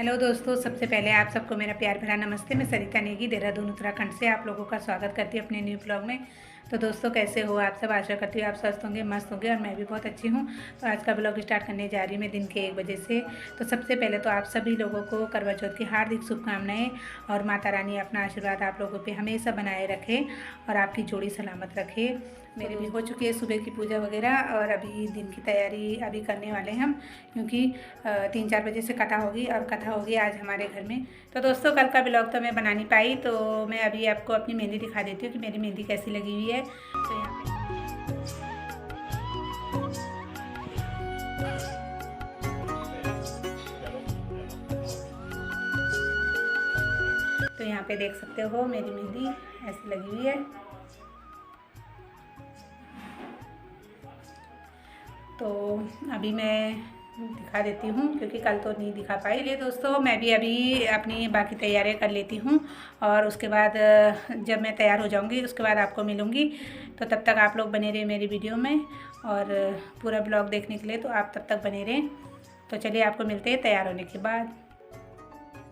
Hello दोस्तों, सबसे पहले आप सबको मेरा प्यार भरा नमस्ते। मैं सरिता नेगी देहरादून उत्तराखंड से आप लोगों का स्वागत करती हूँ अपने न्यू ब्लॉग में। तो दोस्तों, कैसे हो आप सब? आशा करती हूँ आप स्वस्थ होंगे, मस्त होंगे और मैं भी बहुत अच्छी हूँ। तो आज का ब्लॉग स्टार्ट करने जा रही हूँ मैं दिन के 1 बजे से। तो सबसे पहले तो आप सभी लोगों को करवा चौथ की हार्दिक शुभकामनाएँ और माता रानी अपना आशीर्वाद आप लोगों पर हमेशा बनाए रखे और आपकी जोड़ी सलामत रखे। मेरी भी हो चुकी है सुबह की पूजा वगैरह और अभी दिन की तैयारी अभी करने वाले हैं हम, क्योंकि 3-4 बजे से कथा होगी और कथा होगी आज हमारे घर में। तो दोस्तों, कल का ब्लॉग तो मैं बना नहीं पाई, तो मैं अभी आपको अपनी मेहंदी दिखा देती हूँ कि मेरी मेहंदी कैसी लगी हुई है। तो यहाँ पे देख सकते हो मेरी मेहंदी ऐसी लगी हुई है। तो अभी मैं दिखा देती हूँ क्योंकि कल तो नहीं दिखा पाई। इसलिए दोस्तों, मैं भी अभी अपनी बाकी तैयारियां कर लेती हूँ और उसके बाद जब मैं तैयार हो जाऊँगी उसके बाद आपको मिलूँगी। तो तब तक आप लोग बने रहे मेरी वीडियो में और पूरा ब्लॉग देखने के लिए तो आप तब तक बने रहें। तो चलिए आपको मिलते हैं तैयार होने के बाद।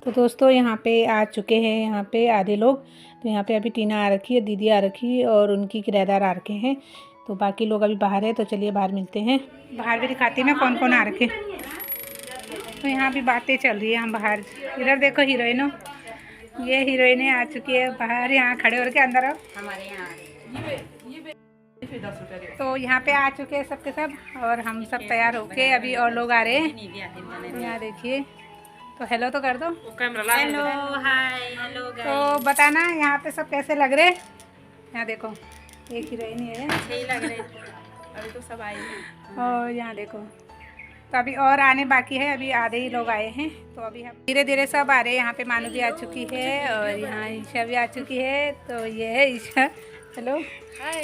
तो दोस्तों, यहाँ पे आ चुके हैं यहाँ पे आधे लोग। तो यहाँ पे अभी टीना आ रखी है, दीदी आ रखी है और उनकी किराएदार आ रखे हैं। तो बाकी लोग अभी बाहर है, तो चलिए बाहर मिलते हैं। बाहर भी दिखाती मैं कौन कौन आ रखे। तो यहाँ भी बातें चल रही है, हम बाहर। इधर देखो हीरोइनो, ये हीरोइने आ चुकी है बाहर। यहाँ खड़े होकर अंदर आओ हमारे यहाँ। तो यहाँ पे आ चुके हैं सबके सब और हम सब तैयार होके अभी और लोग आ रहे हैं। यहाँ देखिए, तो हेलो तो कर दो। हेलो, हाय, हेलो गाइस। तो बताना यहाँ पे सब कैसे लग रहे। यहाँ देखो एक हीरोइन है, सही लग रहे अभी तो सब आए हैं। और यहाँ देखो, तो अभी और आने बाकी है, अभी आधे ही लोग आए हैं। तो अभी हम धीरे धीरे सब आ रहे हैं। यहाँ पे मानू भी आ चुकी है और यहाँ ईशा भी आ चुकी है। तो ये है ईशा, हेलो, हाय।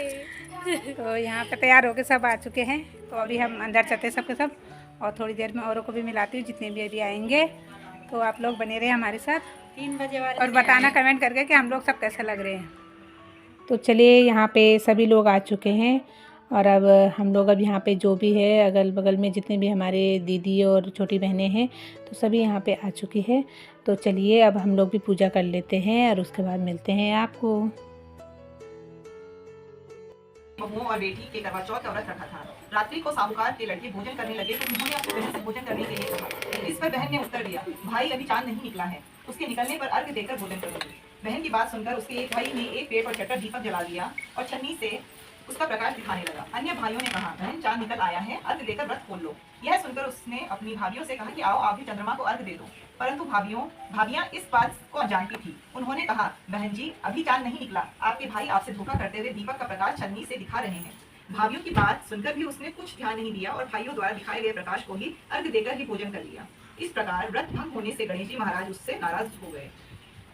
तो यहाँ पे तैयार होके सब आ चुके हैं। तो अभी हम अंदर चलते हैं सबके सब और थोड़ी देर में औरों को भी मिलाती हूँ जितने भी अभी आएंगे। तो आप लोग बने रहे हमारे साथ 3 बजे वाले और बताना कमेंट करके कि हम लोग सब कैसे लग रहे हैं। तो चलिए, यहाँ पे सभी लोग आ चुके हैं और अब हम लोग अब यहाँ पे जो भी है अगल बगल में जितने भी हमारे दीदी और छोटी बहनें हैं तो सभी यहाँ पे आ चुकी है। तो चलिए अब हम लोग भी पूजा कर लेते हैं और उसके बाद मिलते हैं आपको। बहुओं और बेटी के करवा चौथ का व्रत रखा था। रात्रि को साहूकार के लड़के भोजन करने लगे तो उन्होंने अपनी बहन से भोजन करने के लिए कहा। इस पर बहन ने उत्तर दिया, भाई अभी चांद नहीं निकला है, उसके निकलने पर अर्घ देकर भोजन करूंगी। बहन की बात सुनकर उसके एक भाई ने एक पेड़ पर चटर दीपक जला दिया और छन्नी से उसका प्रकाश दिखाने लगा। अन्य भाइयों ने कहा, बहन चांद निकल आया है, अर्घ देकर व्रत खोल लो। यह सुनकर उसने अपनी भाभियों से कहा कि आओ आप भी चंद्रमा को अर्घ दे दो। परंतु भाभियां इस बात को जानती थी। उन्होंने कहा, बहन जी अभी चांद नहीं निकला, आपके भाई आपसे धोखा करते हुए दीपक का प्रकाश छन्नी से दिखा रहे हैं। भाभियों की बात सुनकर भी उसने कुछ ध्यान नहीं दिया और भाइयों द्वारा दिखाए गए प्रकाश को ही अर्घ देकर ही भोजन कर लिया। इस प्रकार व्रत भंग होने से गणेश जी महाराज उससे नाराज हो गए।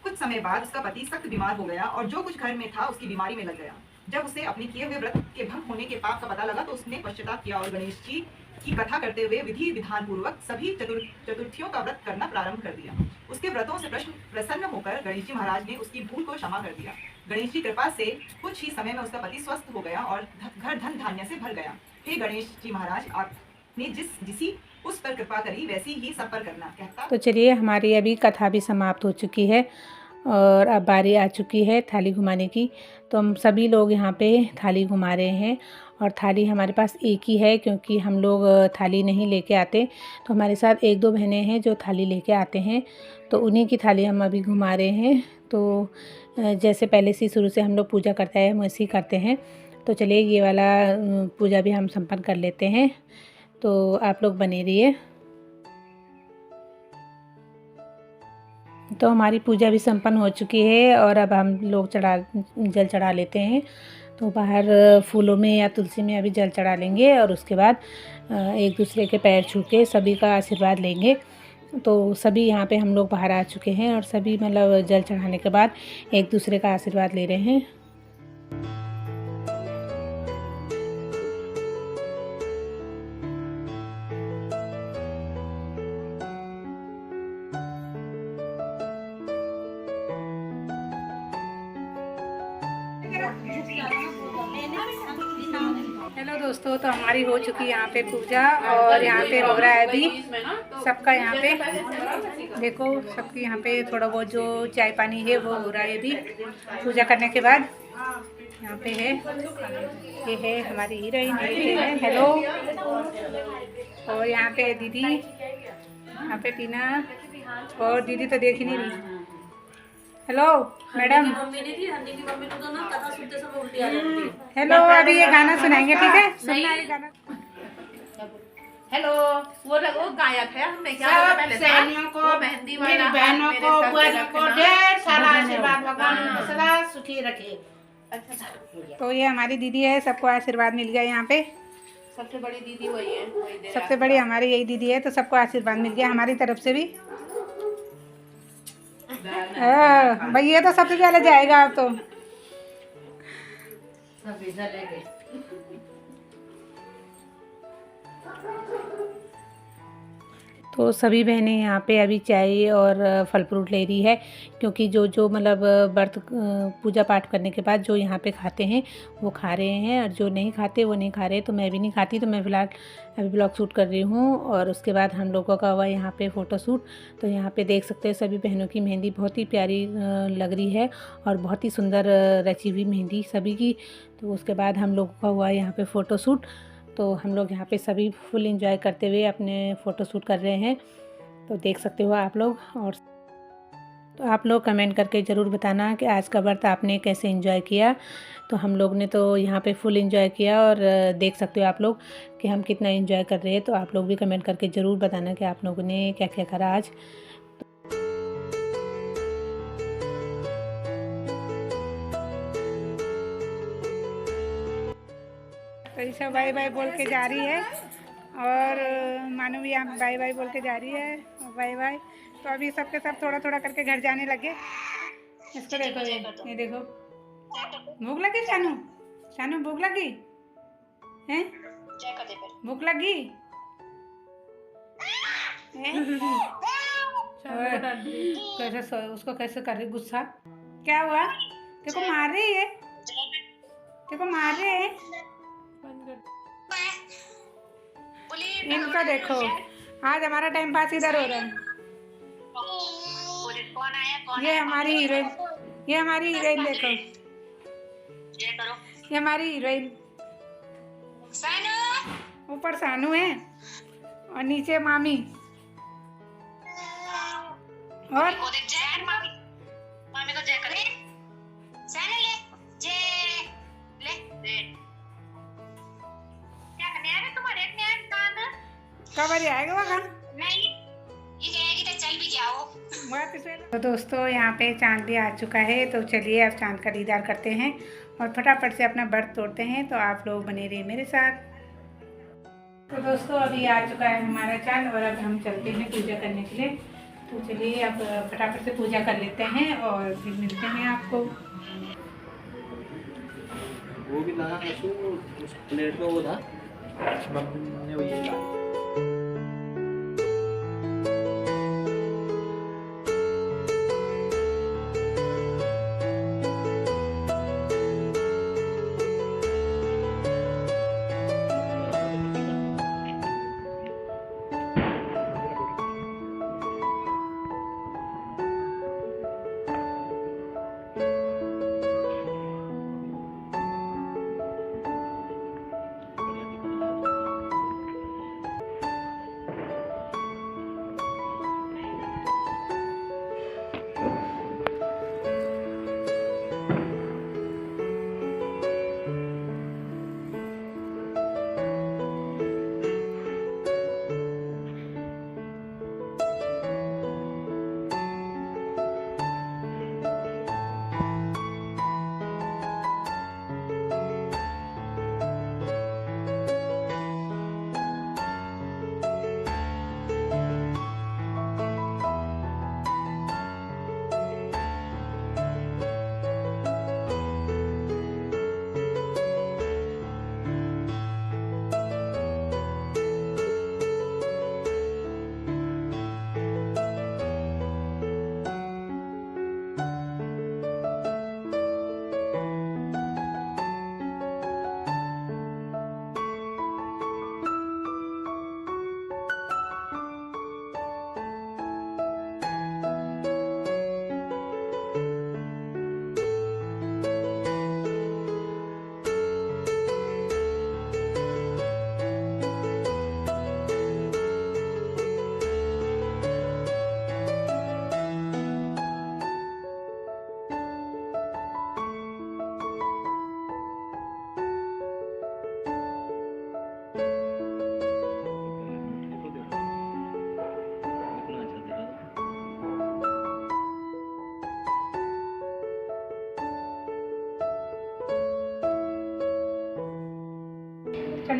कुछ समय बाद उसका पति सख्त बीमार हो गया और जो कुछ घर में था उसकी बीमारी में लग गया। जब उसे अपने किए हुए व्रत के भंग होने के पाप का पता लगा तो उसने पश्चाताप किया और गणेश जी की कथा करते हुए विधि विधान पूर्वक सभी चतुर्थियों का व्रत करना प्रारंभ कर दिया। उसके व्रतों से प्रसन्न होकर गणेश जी महाराज ने उसकी भूल को क्षमा कर दिया। गणेश जी कृपा से कुछ ही समय में उसका पति स्वस्थ हो गया और घर धन धान्य से भर गया। हे गणेश जी महाराज, आपने जिसी उस पर कृपा करी वैसी ही सब पर करना कहता। तो चलिए, हमारी अभी कथा भी समाप्त हो चुकी है और अब बारी आ चुकी है थाली घुमाने की। तो हम सभी लोग यहाँ पे थाली घुमा रहे हैं और थाली हमारे पास एक ही है क्योंकि हम लोग थाली नहीं लेके आते। तो हमारे साथ 1-2 बहनें हैं जो थाली लेके आते हैं, तो उन्हीं की थाली हम अभी घुमा रहे हैं। तो जैसे पहले से शुरू से हम लोग पूजा करते हैं हम वैसे ही करते हैं। तो चलिए, ये वाला पूजा भी हम संपन्न कर लेते हैं। तो आप लोग बने रहिए। तो हमारी पूजा भी संपन्न हो चुकी है और अब हम लोग जल चढ़ा लेते हैं। तो बाहर फूलों में या तुलसी में अभी जल चढ़ा लेंगे और उसके बाद एक दूसरे के पैर छू के सभी का आशीर्वाद लेंगे। तो सभी यहाँ पे हम लोग बाहर आ चुके हैं और सभी मतलब जल चढ़ाने के बाद एक दूसरे का आशीर्वाद ले रहे हैं। हेलो दोस्तों, तो हमारी हो चुकी है यहाँ पे पूजा और यहाँ पे हो रहा है अभी सबका यहाँ पे देखो, सबकी यहाँ पे थोड़ा बहुत जो चाय पानी है वो हो रहा है अभी पूजा करने के बाद। यहाँ पे है, ये है हमारी हीरोइन है, हेलो। और यहाँ पे दीदी, यहाँ पे टीना, और दीदी तो देख ही नहीं रही। Hello madam, hello. अभी ये गाना सुनाएंगे, ठीक है? सुनना है गाना। हेलो, वो गायक है, हमने क्या पहले को मेहंदी वाला, बहनों को बुआओं को ढेर सारा आशीर्वाद भगवान सदा सुखी रखे। तो ये हमारी दीदी है, सबको आशीर्वाद मिल गया यहाँ पे। सबसे बड़ी दीदी वही है, सबसे बड़ी हमारी यही दीदी है, तो सबको आशीर्वाद मिल गया हमारी तरफ से भी। भाई ये तो सबसे पहले जाएगा अब तो। तो सभी बहनें यहाँ पे अभी चाय और फल फ्रूट ले रही है, क्योंकि जो जो मतलब व्रत पूजा पाठ करने के बाद जो यहाँ पे खाते हैं वो खा रहे हैं, और जो नहीं खाते वो नहीं खा रहे। तो मैं भी नहीं खाती, तो मैं फ़िलहाल अभी ब्लॉग शूट कर रही हूँ। और उसके बाद हम लोगों का हुआ यहाँ पे फ़ोटो शूट। तो यहाँ पे देख सकते हैं सभी बहनों की मेहंदी बहुत ही प्यारी लग रही है और बहुत ही सुंदर रची हुई मेहंदी सभी की। तो उसके बाद हम लोगों का हुआ यहाँ पे फ़ोटो शूट। तो हम लोग यहाँ पे सभी फुल एंजॉय करते हुए अपने फ़ोटो शूट कर रहे हैं। तो देख सकते हो आप लोग। और तो आप लोग कमेंट करके ज़रूर बताना कि आज का व्रत आपने कैसे एंजॉय किया। तो हम लोग ने तो यहाँ पे फुल एंजॉय किया, और देख सकते हो आप लोग कि हम कितना एंजॉय कर रहे हैं। तो आप लोग भी कमेंट करके ज़रूर बताना कि आप लोगों ने क्या क्या करा आज। तो ईशा बाय बाय बोल के जा रही है, और मानू भी यहाँ बाय बाय बोल के जा रही है, बाय बाय। तो अभी सबके सब थोड़ा थोड़ा करके घर जाने लगे। इसको देखो, ये देखो, भूख लगी शानू? शानू भूख लगी हैं? भूख लगी कैसे उसको कैसे कर रही गुस्सा? क्या हुआ? देखो मार रही है, देखो मार रहे हैं इनका। देखो आज हमारा टाइम पास इधर हो रहा है। ये हमारी हीरोइन, ये हमारी हीरोइन देखो, ये हमारी हीरोइन। ऊपर सानू है और नीचे मामी। और मामी को जय करे। सानू ले जय ले जय। क्या करने आ रहे तुम्हारे कब आएगा वो गाना? नहीं, ये जाएगी तो चल भी जाओ। तो दोस्तों यहाँ पे चांद भी आ चुका है, तो चलिए अब चांद का दीदार करते हैं और फटाफट से अपना व्रत तोड़ते हैं। तो आप लोग बने रहिए मेरे साथ। तो दोस्तों अभी आ चुका है हमारा चांद, और अब हम चलते हैं पूजा करने के लिए। तो चलिए अब फटाफट से पूजा कर लेते हैं और फिर मिलते हैं आपको। वो भी लाना उस प्लेट में वो था, मम्मी ने वही लाया।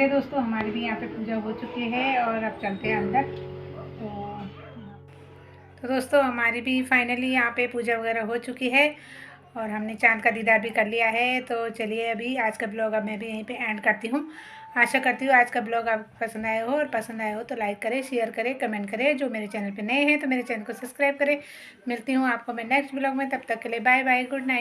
चलिए दोस्तों, हमारी भी यहाँ पे पूजा हो चुकी है और अब चलते हैं अंदर। तो दोस्तों हमारी भी फाइनली यहाँ पे पूजा वगैरह हो चुकी है और हमने चांद का दीदार भी कर लिया है। तो चलिए अभी आज का ब्लॉग अब मैं भी यहीं पे एंड करती हूँ। आशा करती हूँ आज का ब्लॉग आपको पसंद आया हो, और पसंद आया हो तो लाइक करें, शेयर करें, कमेंट करें। जो मेरे चैनल पे नए हैं तो मेरे चैनल को सब्सक्राइब करें। मिलती हूँ आपको मैं नेक्स्ट ब्लॉग में, तब तक के लिए बाय बाय, गुड नाइट।